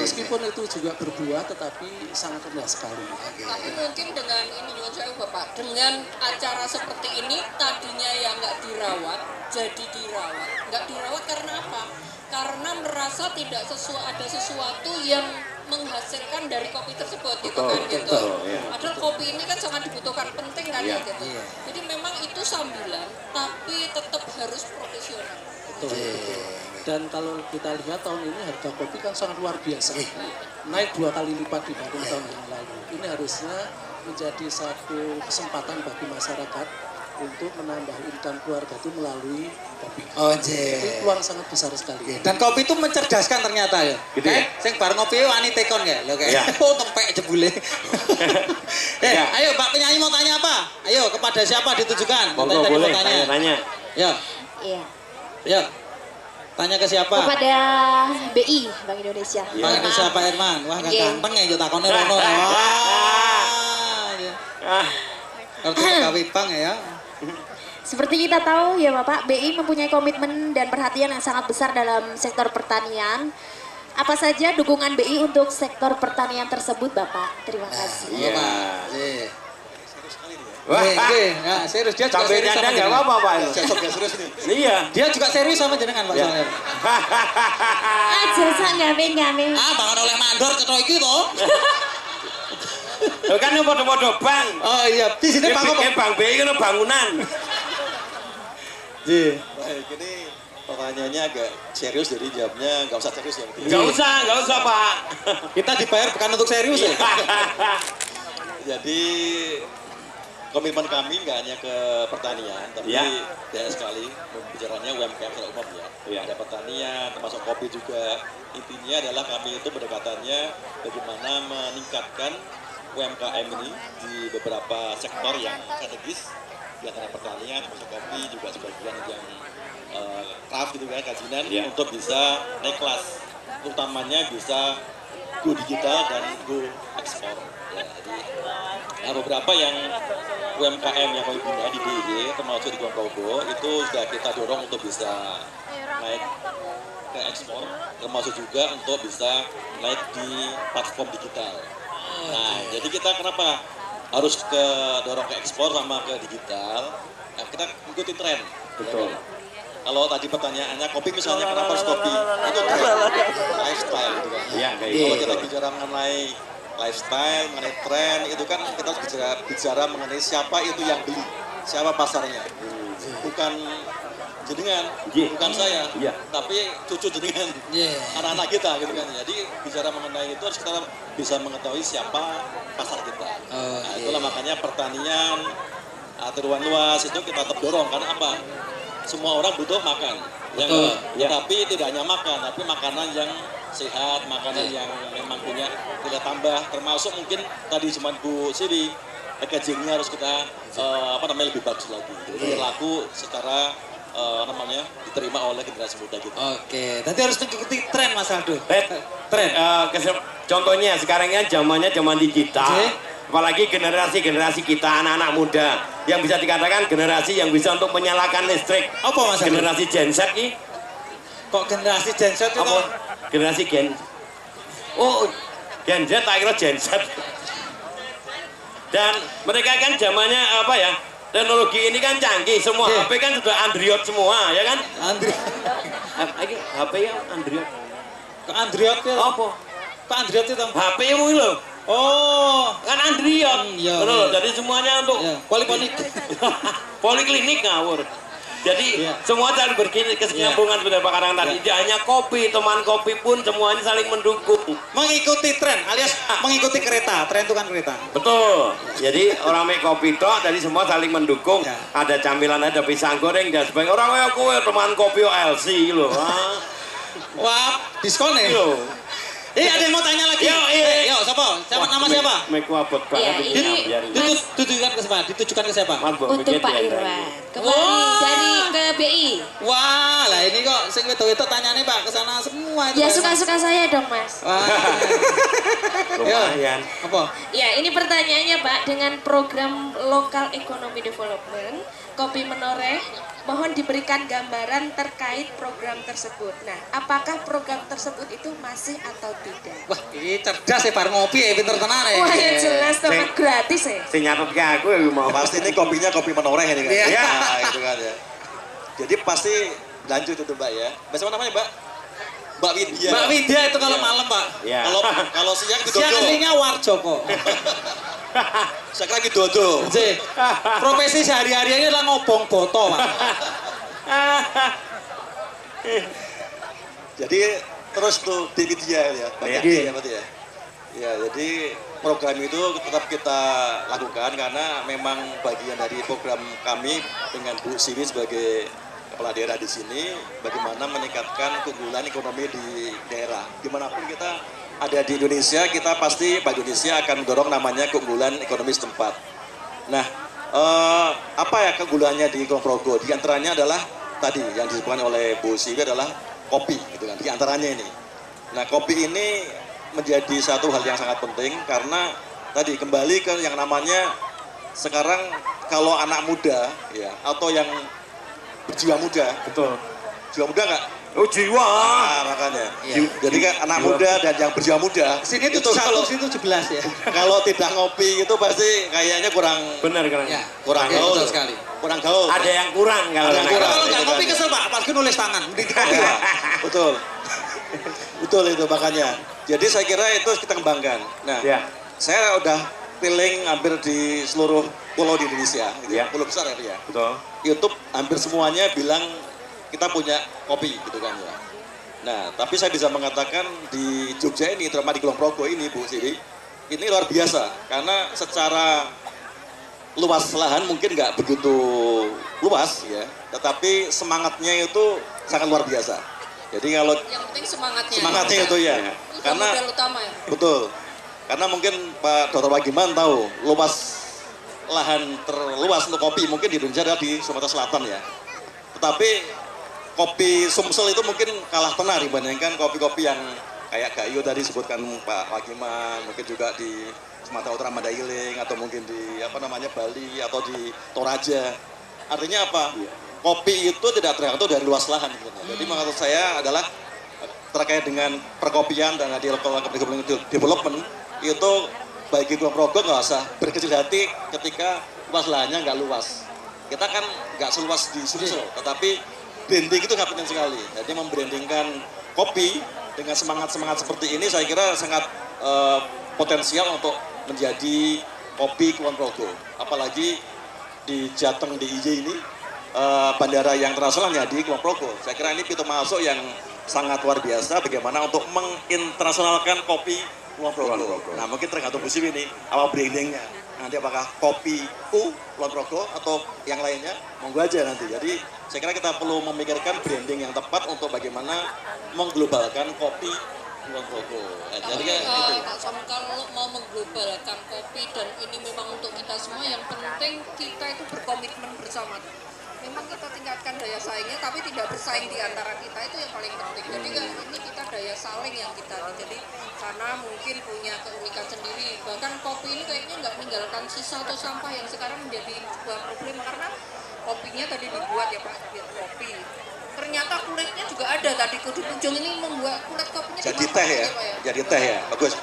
Meskipun itu juga berbuah tetapi sangat rendah sekali. Tapi mungkin dengan ini Nyuwun Sewu Bapak, dengan acara seperti ini tadinya yang nggak dirawat jadi dirawat. Nggak dirawat karena apa? Karena merasa tidak ada sesuatu yang menghasilkan dari kopi tersebut gitu kan gitu. Padahal kopi ini kan sangat dibutuhkan penting kan gitu. Jadi memang itu sambilan tapi tetap harus profesional. Betul. Dan kalau kita lihat tahun ini harga kopi kan sangat luar biasa. Naik 2 kali lipat dibanding tahun yang lalu. Ini harusnya menjadi satu kesempatan bagi masyarakat untuk menambah income keluarga itu melalui kopi. Jadi peluang sangat besar sekali. Dan kopi itu mencerdaskan ternyata ya. Gitu ya? Sing bar ngopi wani tekon ya. Lho kayak. Oh tempek jebule. Ayo Pak penyanyi mau tanya apa? Ayo kepada siapa ditujukan? Monggo boleh tanya. Ya. Iya, Ya. Tanya ke siapa? kepada BI Bank Indonesia. Pak Indonesia Pak Herman. Wah gak Iya. ganteng ya yo takone rono. Wah. Ngerti gawe bank ya. Seperti kita tahu ya Bapak, BI mempunyai komitmen dan perhatian yang sangat besar dalam sektor pertanian. Apa saja dukungan BI untuk sektor pertanian tersebut Bapak? Terima kasih. Iya, Pak. Wah, Nah, serius dia juga sampai serius sama nyandang nggak jenengan. apa-apa Pak. Serius nih. Iya. Dia juga serius sama jenengan Pak soalnya. Aja sak gawe-gawe. Bangun oleh mandor cetok iki to. Lho kan podo-podo bank. Oh iya, di sini Pak apa? Bank BI kan bangunan. Baik, ini pertanyaannya agak serius jadi jawabnya nggak usah serius ya. Nggak usah Pak. Kita dibayar bukan untuk serius ya. Jadi komitmen kami nggak hanya ke pertanian, tapi banyak sekali bicaranya UMKM secara umum ya. Ada pertanian, termasuk kopi juga. Intinya adalah kami itu pendekatannya bagaimana meningkatkan UMKM ini di beberapa sektor yang strategis, di antara pertanian, termasuk kopi juga sebagian yang craft gitu kan, kerajinan untuk bisa naik kelas, utamanya bisa go digital dan go ekspor. Ya, jadi beberapa yang UMKM yang kami bina di DIY termasuk di Kulon Progo itu sudah kita dorong untuk bisa naik ke ekspor, termasuk juga untuk bisa naik di platform digital. Nah, jadi kita kenapa harus dorong ke ekspor sama ke digital? Nah, kita ikuti tren. Betul. Ya kan? Kalau tadi pertanyaannya kopi misalnya kenapa harus kopi? Itu tren, lifestyle gitu kan. Iya, kayak Kalau gitu. kita bicara mengenai lifestyle, mengenai tren, itu kan kita harus bicara mengenai siapa itu yang beli, siapa pasarnya. Bukan jenengan, Iya. bukan saya, Iya. tapi cucu jenengan, anak-anak kita gitu kan. Jadi bicara mengenai itu harus kita bisa mengetahui siapa pasar kita. Nah, itulah makanya pertanian, aturan luas itu kita tetap dorong karena apa? Semua orang butuh makan, ya Betul, enggak? ya. Tapi tidak hanya makan, tapi makanan yang sehat, makanan yang memang punya nilai tambah, termasuk mungkin tadi cuma Bu Siri, packagingnya harus kita lebih bagus lagi, lebih laku secara diterima oleh generasi muda kita. Oke, tadi harus mengikuti tren Mas Aldo. Tren. Contohnya sekarang kan zamannya zaman digital. Oke. Apalagi generasi kita anak-anak muda yang bisa dikatakan generasi yang bisa untuk menyalakan listrik. Apa Mas Aldo? Generasi Gen Z ini Kok generasi Gen Z itu? apa? Generasi Gen. Oh, Gen Z tak kira Gen Z. Dan mereka kan zamannya apa ya? Teknologi ini kan canggih semua. Oke. HP kan sudah Android semua, ya kan? Andri. HP ya Android. Kok Android itu? Apa? Kok Android itu? HP mu lho. Oh, Kan Android. iya, Loh, iya. jadi semuanya untuk ya, poliponik. poliklinik ngawur. Jadi Iya. semua saling berkesinambungan seperti Pak Karang tadi. Tidak hanya kopi, teman kopi pun semuanya saling mendukung. Mengikuti tren alias mengikuti kereta. Tren itu kan kereta. Betul. Jadi orang make kopi tok, jadi semua saling mendukung. Ya. Ada camilan, ada pisang goreng dan sebagainya. Orang kayak kowe teman kopi LC loh. Wah, diskon ya? Loh. Ada yang mau tanya lagi? Yuk, siapa? Nama siapa? Make wabot Iya, banget. ini biarin. Ditujukan ke siapa? Ditujukan ke siapa? Mabuk, untuk begitu Pak ya, Irwan. tadi. Kembali Wah. dari ke BI. Wah, lah ini kok sing wedok-wedok tanyane Pak ke sana semua itu. Ya Pak. suka-suka saya dong Mas. Wah. Lumayan. Apa? Ya ini pertanyaannya Pak, dengan program Local Economy Development, Kopi Menoreh, mohon diberikan gambaran terkait program tersebut. Nah, apakah program tersebut itu masih atau tidak? Wah, ini cerdas ya Pak ngopi ya, pinter tenan ya. Wah yang jelas dong, Sing- gratis ya. Sing nyatet ke aku ya mau Pasti ini kopinya kopi menoreh ini kan. Iya. Nah, itu kan ya. Jadi pasti lanjut itu Mbak ya. Mbak siapa namanya Mbak? Mbak Widya. Mbak Widya itu kalau Iya. malam Pak. Ya. Kalau siang di Siang Dodo. aslinya Warjoko. Saya kira di Dodo. J. Profesi sehari-harinya adalah ngobong boto Pak. Jadi terus tuh di Widya ya. Banyak Iya. ya berarti ya. Ya, jadi program itu tetap kita lakukan karena memang bagian dari program kami dengan Bu Siwi sebagai kepala daerah di sini bagaimana meningkatkan keunggulan ekonomi di daerah. Dimanapun kita ada di Indonesia, kita pasti Bank Indonesia akan mendorong namanya keunggulan ekonomi setempat. Nah, apa ya keunggulannya di Kulon Progo? Di antaranya adalah tadi yang disebutkan oleh Bu Siwi adalah kopi, gitu kan. Di antaranya ini. Nah, kopi ini menjadi satu hal yang sangat penting karena tadi kembali ke yang namanya sekarang kalau anak muda ya atau yang berjiwa muda, Betul. jiwa muda nggak? Oh jiwa. Makanya. Iya. Jadi kan anak muda dan yang berjiwa muda Sini itu tuh kalau 17 ya. kalau tidak ngopi itu pasti kayaknya kurang Benar kan? Ya, kurang oke, gaul. betul sekali. Kurang gaul. Ada yang kurang kalau Ada yang anak kurang. Kalau kopi. nggak ngopi kesel Pak, apalagi nulis tangan. Mending di kopi Ya, Pak. betul. Betul itu makanya. Jadi saya kira itu harus kita kembangkan. Nah, Ya. saya udah keliling hampir di seluruh pulau di Indonesia, gitu Ya. ya. Pulau besar ya. Betul. YouTube hampir semuanya bilang kita punya kopi gitu kan ya. Nah, tapi saya bisa mengatakan di Jogja ini, terutama di Kulon Progo ini Bu Siri, ini luar biasa karena secara luas lahan mungkin nggak begitu luas ya, tetapi semangatnya itu sangat luar biasa. Jadi kalau Yang penting semangatnya. semangatnya itu ya, Itu karena modal utama ya. betul, karena mungkin Pak Dr. Wagiman tahu luas lahan terluas untuk kopi mungkin di Indonesia adalah di Sumatera Selatan ya. Tetapi kopi Sumsel itu mungkin kalah tenar dibandingkan kopi-kopi yang kayak Gayo tadi sebutkan Pak Wagiman, mungkin juga di Sumatera Utara Mandailing atau mungkin di Bali atau di Toraja. Artinya apa? Kopi itu tidak tergantung dari luas lahan. Gitu. Jadi menurut saya adalah terkait dengan perkopian dan di local development itu bagi Kulon Progo nggak usah berkecil hati ketika luas lahannya nggak luas. Kita kan nggak seluas di Sumsel, tetapi branding itu nggak penting sekali. Jadi membrandingkan kopi dengan semangat seperti ini saya kira sangat potensial untuk menjadi kopi Kulon Progo. Apalagi di Jateng DIY ini bandara yang internasional di Kulon Progo. Saya kira ini pintu masuk yang sangat luar biasa bagaimana untuk menginternasionalkan kopi Kulon Progo. Nah mungkin tergantung musim ini apa brandingnya. Nanti apakah kopi Kulon Progo atau yang lainnya, monggo aja nanti. Jadi saya kira kita perlu memikirkan branding yang tepat untuk bagaimana mengglobalkan kopi Kulon Progo. Nah, jadi kan gitu. Kalau mau mengglobalkan kopi dan ini memang untuk kita semua, yang penting kita itu berkomitmen bersama. Memang kita tingkatkan daya saingnya, tapi tidak bersaing di antara kita, itu yang paling penting. Jadi ini kita daya saling yang kita, jadi karena mungkin punya keunikan sendiri. Bahkan kopi ini kayaknya nggak meninggalkan sisa atau sampah yang sekarang menjadi sebuah problem, karena kopinya tadi dibuat ya Pak, kopi. Ternyata kulitnya juga ada tadi di ujung ini membuat kulit kopinya jadi teh ya, jadi teh ya, bagus.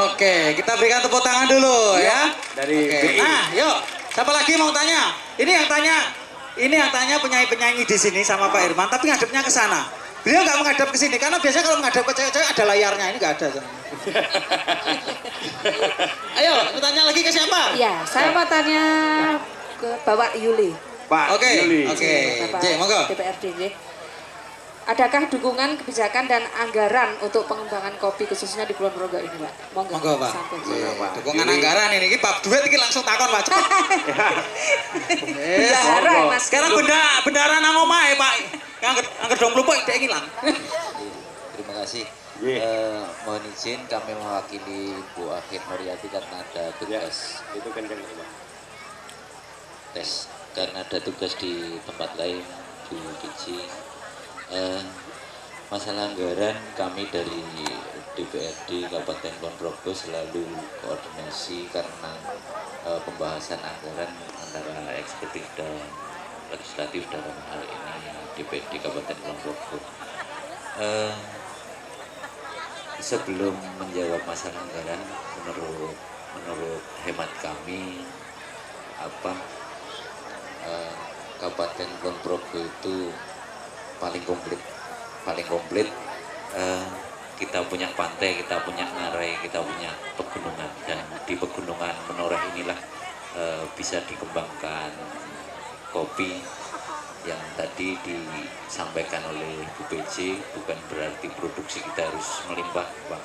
Oke, kita berikan tepuk tangan dulu ya. Dari BI. Nah, yuk, siapa lagi mau tanya? Ini yang tanya penyanyi-penyanyi di sini sama Pak Irman, tapi ngadepnya ke sana. Beliau nggak menghadap ke sini, karena biasanya kalau menghadap ke cewek-cewek ada layarnya, ini nggak ada. Ayo, mau tanya lagi ke siapa? Ya, saya mau tanya ke Bapak Yuli. Pak Yuli. Oke. Bapak J, monggo. DPRD. J. Adakah dukungan kebijakan dan anggaran untuk pengembangan kopi khususnya di Kulon Progo ini, Pak? Monggo, Pak. Sampai. Dukungan anggaran ini Pak duit ini langsung takon Pak. Bendahara, Mas. Sekarang bendahara nang omahe, Pak. Angger dong lupa ide ngilang. Terima kasih. Mohon izin kami mewakili Bu Akhir Nuriati karena ada tugas Itu kenceng Pak. tes, karena ada tugas di tempat lain di Fiji. Masalah anggaran kami dari DPRD Kabupaten Kulon Progo selalu koordinasi karena pembahasan anggaran antara eksekutif dan legislatif dalam hal ini DPRD Kabupaten Kulon Progo. Sebelum menjawab masalah anggaran, menurut hemat kami Kabupaten Kulon Progo itu paling komplit. Kita punya pantai, kita punya ngarai, kita punya pegunungan, dan di pegunungan Menoreh inilah bisa dikembangkan kopi yang tadi disampaikan oleh Bu PJ. Bukan berarti produksi kita harus melimpah, Pak.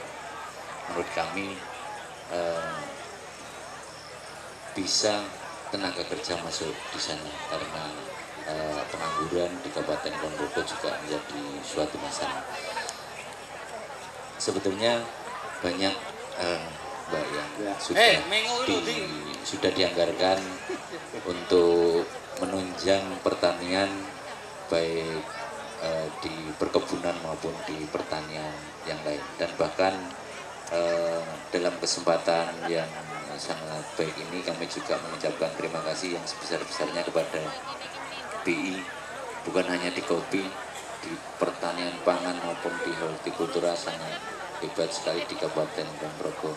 Menurut kami bisa tenaga kerja masuk di sana karena pengangguran di Kabupaten Kulon Progo juga menjadi suatu masalah. Sebetulnya banyak Mbak yang sudah dianggarkan untuk menunjang pertanian baik di perkebunan maupun di pertanian yang lain, dan bahkan dalam kesempatan yang sangat baik ini kami juga mengucapkan terima kasih yang sebesar-besarnya kepada BI, bukan hanya di kopi, di pertanian pangan maupun di hortikultura sangat hebat sekali di Kabupaten Kulon Progo.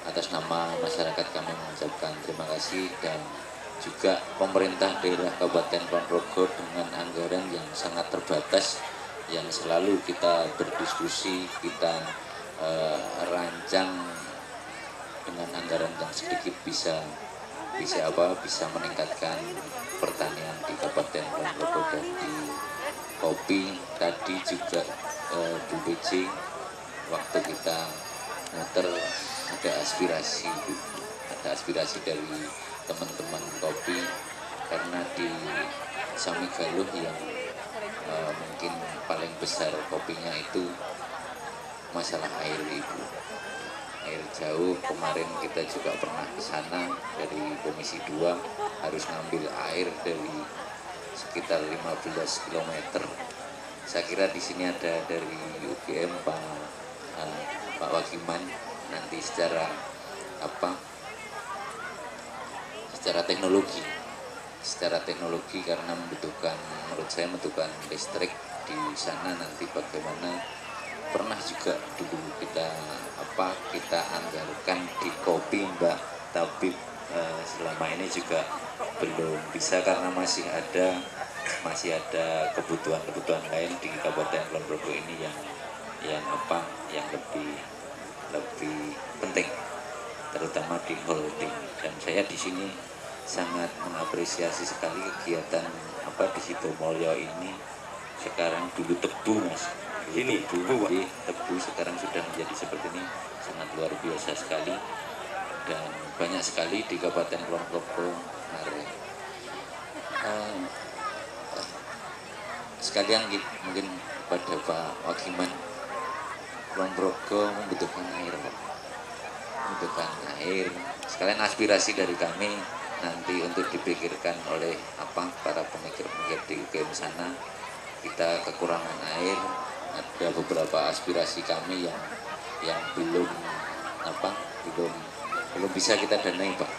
Atas nama masyarakat kami mengucapkan terima kasih, dan juga pemerintah daerah Kabupaten Kulon Progo dengan anggaran yang sangat terbatas yang selalu kita berdiskusi, kita rancang dengan anggaran yang sedikit bisa meningkatkan pertanian di Kabupaten Kulon Progo dan di kopi. Tadi juga Bu BC waktu kita muter ada aspirasi dari teman-teman kopi, karena di Samigaluh yang mungkin paling besar kopinya itu masalah air, Ibu. Air jauh, kemarin kita juga pernah ke sana dari Komisi 2, harus ngambil air dari sekitar 15 km. Saya kira di sini ada dari UGM Pak Wagiman, nanti secara teknologi karena menurut saya membutuhkan listrik di sana, nanti bagaimana pernah juga dulu kita anggarkan di kopi Mbak, tapi selama ini juga belum bisa karena masih ada kebutuhan lain di Kabupaten Kulon Progo ini yang lebih penting, terutama di holding. Dan saya di sini sangat mengapresiasi sekali kegiatan di Sidomulyo ini. Sekarang dulu tebu Mas, ini tebu sekarang sudah menjadi seperti ini, sangat luar biasa sekali. Dan banyak sekali di Kabupaten Kulon Progo sekalian mungkin pada Pak Wakiman, Kulon Progo membutuhkan air Pak, membutuhkan air. Sekalian aspirasi dari kami nanti untuk dipikirkan oleh para pemikir-pemikir di UGM sana. Kita kekurangan air, ada beberapa aspirasi kami yang belum bisa kita danai Pak.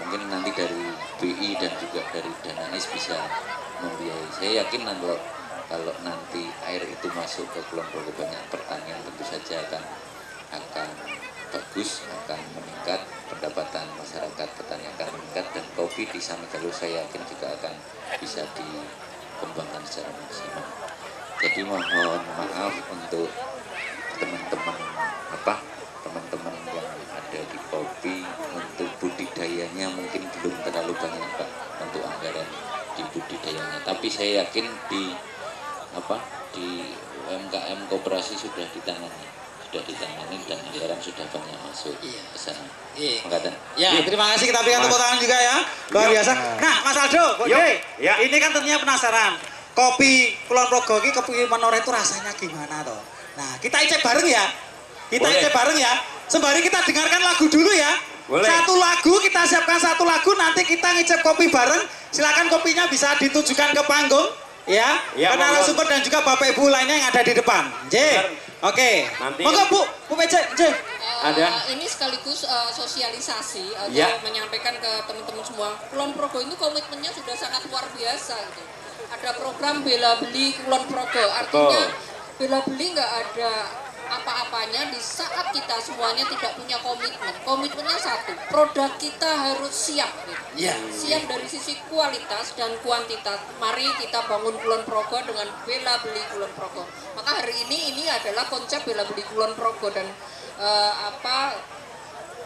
Mungkin nanti dari BI dan juga dari Danais bisa membiayai. Saya yakin kalau nanti air itu masuk ke Kulon Progo, banyak pertanian tentu saja akan bagus, akan meningkat, pendapatan masyarakat petani akan meningkat, dan kopi di Samigaluh saya yakin juga akan bisa dikembangkan secara maksimal. Jadi mohon maaf untuk teman-teman yang ada di kopi, untuk budidayanya mungkin belum terlalu banyak Pak untuk anggaran di budidayanya, tapi saya yakin di UMKM koperasi sudah ditangani dan anggaran sudah banyak masuk ke sana. Makanya. Ya, terima kasih, kita berikan tepuk tangan juga ya. Luar biasa. Nah, Mas Aldo, ini kan tentunya penasaran. Kopi Kulon Progo ini, kopi Menore itu rasanya gimana toh? Nah, kita icip bareng ya. Sembari kita dengarkan lagu dulu ya. Boleh. Satu lagu, kita siapkan satu lagu, nanti kita ngicip kopi bareng. Silakan kopinya bisa ditujukan ke panggung. Ya, ke narasumber dan juga Bapak Ibu lainnya yang ada di depan. Oke. Monggo Bu PJ. Ada. Ini sekaligus sosialisasi atau menyampaikan ke teman-teman semua. Kulon Progo itu komitmennya sudah sangat luar biasa gitu. Ada program bela beli Kulon Progo, artinya bela beli nggak ada apa-apanya di saat kita semuanya tidak punya komitmen. Komitmennya satu, produk kita harus siap gitu. Siap dari sisi kualitas dan kuantitas. Mari kita bangun Kulon Progo dengan bela beli Kulon Progo. Maka hari ini adalah konsep bela beli Kulon Progo, dan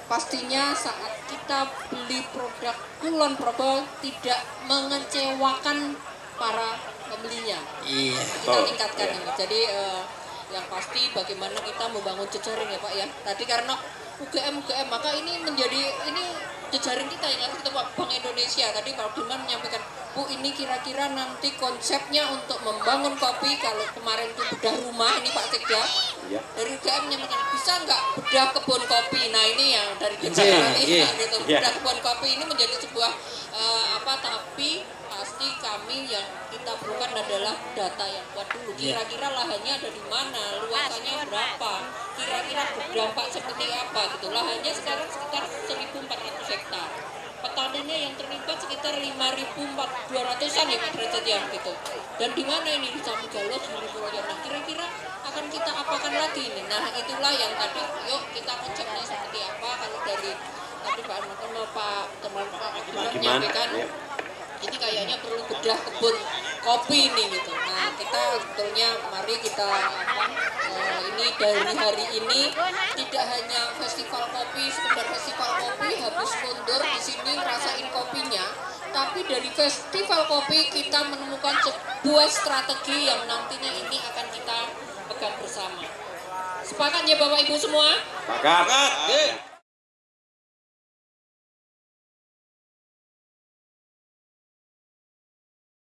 pastinya saat kita beli produk Kulon Progo tidak mengecewakan para pembelinya. Kita tingkatkan ini. Jadi yang pasti bagaimana kita membangun jejaring ya Pak ya. Tadi karena UGM, maka ini jejaring kita yang harus kita Bank Indonesia. Tadi Pak Dirman menyampaikan, Bu, ini kira-kira nanti konsepnya untuk membangun kopi. Kalau kemarin itu bedah rumah, ini Pak Sekda dari UGM menyampaikan, bisa nggak bedah kebun kopi. Nah ini yang dari jejaring gitu. Bedah kebun kopi ini menjadi sebuah tapi pasti kami yang kita perlukan adalah data yang kuat dulu. Kira-kira lahannya ada di mana, luasannya berapa, kira-kira berdampak seperti apa gitu. Lahannya sekarang sekitar 1.400 hektar. Petaninya yang terlibat sekitar 5.200-an ya Pak Derajat ya gitu. Dan di mana ini di Samigaluh, di Pulau. Nah kira-kira akan kita apakan lagi ini. Nah itulah yang tadi, yuk kita konsepnya seperti apa. Kalau dari tadi Pak teman menyampaikan, ini kayaknya perlu bedah kebun kopi ini gitu. Nah kita sebetulnya mari kita ini dari hari ini tidak hanya festival kopi, sekedar festival kopi habis mundur di sini ngerasain kopinya, tapi dari festival kopi kita menemukan sebuah strategi yang nantinya ini akan kita pegang bersama. Sepakat ya Bapak Ibu semua? Sepakat.